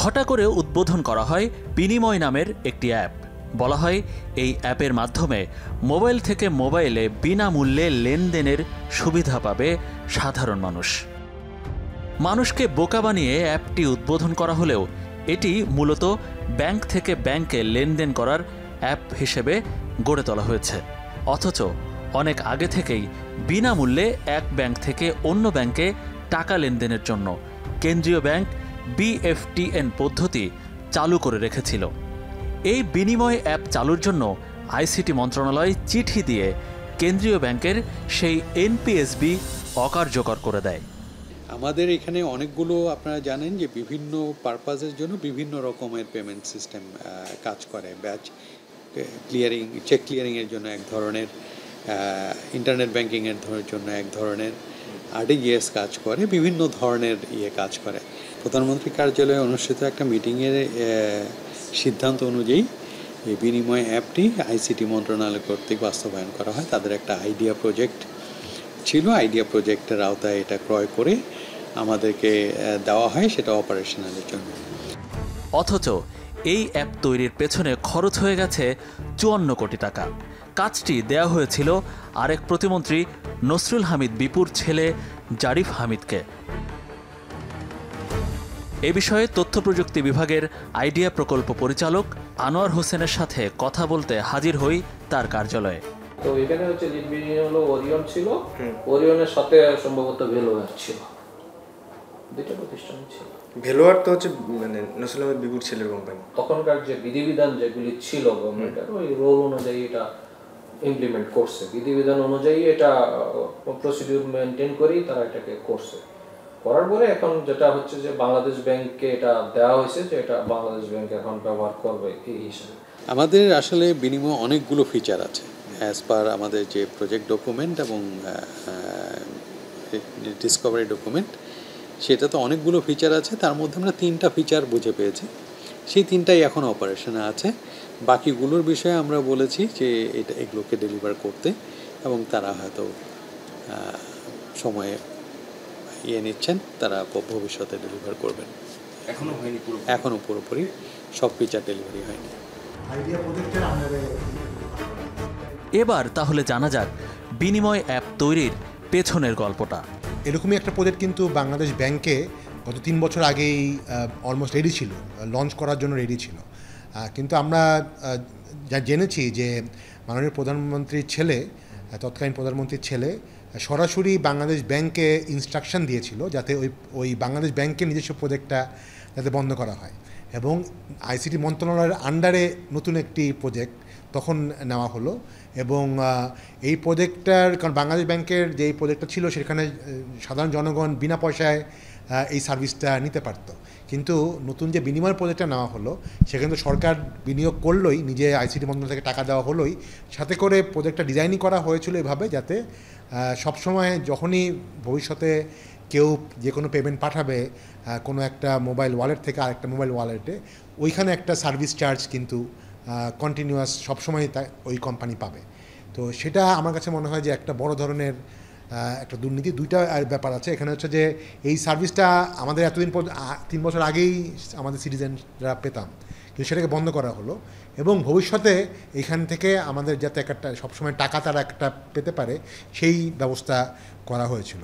ঘটা করে উদ্বোধন করা হয় বিনিময় নামের একটি অ্যাপ। বলা হয় এই অ্যাপের মাধ্যমে মোবাইল থেকে মোবাইলে বিনামূল্যে লেনদেনের সুবিধা পাবে সাধারণ মানুষ। মানুষকে বোকা বানিয়ে অ্যাপটি উদ্বোধন করা হলেও এটি মূলত ব্যাংক থেকে ব্যাংকে লেনদেন করার অ্যাপ হিসেবে গড়ে তোলা হয়েছে। অথচ অনেক আগে থেকেই বিনামূল্যে এক ব্যাংক থেকে অন্য ব্যাংকে টাকা লেনদেনের জন্য কেন্দ্রীয় ব্যাংক BFTN পদ্ধতি চালু করে রেখেছিল। এই বিনিময় অ্যাপ চালুর জন্য আইসিটি মন্ত্রণালয় চিঠি দিয়ে কেন্দ্রীয় ব্যাংকের সেই NPSB অকার্যকর করে দেয়। আমাদের এখানে অনেকগুলো আপনারা জানেন যে বিভিন্ন পারপাসের জন্য বিভিন্ন রকমের পেমেন্ট সিস্টেম কাজ করে। ব্যাচ ক্লিয়ারিং, চেক ক্লিয়ারিংয়ের জন্য এক ধরনের, ইন্টারনেট ব্যাংকিংয়ের জন্য এক ধরনের, RTGS কাজ করে, বিভিন্ন ধরনের কাজ করে। প্রধানমন্ত্রী কার্যালয়ে অনুষ্ঠিত একটা মিটিংয়ের সিদ্ধান্ত অনুযায়ী এই বিনিময় অ্যাপটি আইসিটি মন্ত্রণালয় কর্তৃক বাস্তবায়ন করা হয়। তাদের একটা আইডিয়া প্রজেক্ট ছিল, আইডিয়া প্রজেক্টের আওতায় এটা ক্রয় করে আমাদেরকে দেওয়া হয়, সেটা অপারেশনালের জন্য। অথচ এই অ্যাপ তৈরির পেছনে খরচ হয়ে গেছে 54 কোটি টাকা। কাজটি দেয়া হয়েছিল আরেক প্রতিমন্ত্রী নসরুল হামিদ বিপুর ছেলে জারিফ হামিদকে। এ বিষয়ে তথ্য প্রযুক্তি বিভাগের আইডিয়া প্রকল্প পরিচালক আনোয়ার হোসেনের সাথে কথা বলতে হাজির হই তার কার্যালয়ে। তো এখানে হচ্ছে লিড বিনিয়োগ হলো ওরিয়ন ছিল, ওরিয়নের সাথে সম্ভবত ভেলোয়ার ছিল, দুইটা প্রতিষ্ঠান ছিল। ভেলোয়ার তো হচ্ছে মানে নসরুল আহমেদ বিপুর ছেলের কোম্পানি। তখনকার যে বিধিবিধান যেগুলি ছিল গভর্নমেন্টের, ওই রোল অনুযায়ী এটা ইমপ্লিমেন্ট করছে। বিধিবিধান অনুযায়ী এটা প্রসিডিউর মেনটেন করেই তারা এটাকে করছে। করার পরে এখন যেটা হচ্ছে যে বাংলাদেশ ব্যাংককে এটা দেওয়া হয়েছে যে এটা বাংলাদেশ ব্যাংক এখন ব্যবহার করবে এই হিসাবে। আমাদের আসলে বিনিময় অনেকগুলো ফিচার আছে অ্যাজ পার আমাদের যে প্রজেক্ট ডকুমেন্ট এবং ডিসকভারি ডকুমেন্ট, সেটা তো অনেকগুলো ফিচার আছে। তার মধ্যে আমরা 3টা ফিচার বুঝে পেয়েছি, সেই 3টাই এখন অপারেশনে আছে। বাকিগুলোর বিষয়ে আমরা বলেছি যে এগুলোকে ডেলিভার করতে, এবং তারা হয়তো সময়ে নিচ্ছেন, তারা ভবিষ্যতে ডেলিভার করবেন। এখনও পুরোপুরি সব ফিচার ডেলিভারি হয়নি। এবার তাহলে জানা যাক বিনিময় অ্যাপ তৈরির পেছনের গল্পটা। এরকমই একটা প্রজেক্ট কিন্তু বাংলাদেশ ব্যাংকে গত 3 বছর আগেই অলমোস্ট রেডি ছিল, লঞ্চ করার জন্য রেডি ছিল। কিন্তু আমরা যা জেনেছি যে মাননীয় প্রধানমন্ত্রীর ছেলে, তৎকালীন প্রধানমন্ত্রীর ছেলে সরাসরি বাংলাদেশ ব্যাংকে ইনস্ট্রাকশন দিয়েছিল যাতে ওই বাংলাদেশ ব্যাংকের নিজস্ব প্রজেক্টটা যাতে বন্ধ করা হয়, এবং আইসিটি মন্ত্রণালয়ের আন্ডারে নতুন একটি প্রজেক্ট তখন নেওয়া হলো। এবং এই প্রজেক্টটার, কারণ বাংলাদেশ ব্যাংকের যে এই প্রজেক্টটা ছিল সেখানে সাধারণ জনগণ বিনা পয়সায় এই সার্ভিসটা নিতে পারত। কিন্তু নতুন যে বিনিময় প্রজেক্টটা নেওয়া হলো সেখানে তো সরকার বিনিয়োগ করলোই, নিজে আইসিটি মন্ত্রণালয় থেকে টাকা দেওয়া হলোই, সাথে করে প্রজেক্টটা ডিজাইনই করা হয়েছিল এভাবে যাতে সবসময় যখনই ভবিষ্যতে কেউ যে কোনো পেমেন্ট পাঠাবে কোনো একটা মোবাইল ওয়ালেট থেকে আরেকটা মোবাইল ওয়ালেটে, ওইখানে একটা সার্ভিস চার্জ কিন্তু কন্টিনিউয়াস সবসময় ওই কোম্পানি পাবে। তো সেটা আমার কাছে মনে হয় যে একটা বড় ধরনের একটা দুর্নীতি। 2টা ব্যাপার আছে এখানে, হচ্ছে যে এই সার্ভিসটা আমাদের এতদিন 3 বছর আগেই আমাদের সিটিজেনরা পেতাম, কিন্তু সেটাকে বন্ধ করা হলো, এবং ভবিষ্যতে এখান থেকে আমাদের যাতে একটা সবসময় টাকা তারা একটা পেতে পারে সেই ব্যবস্থা করা হয়েছিল।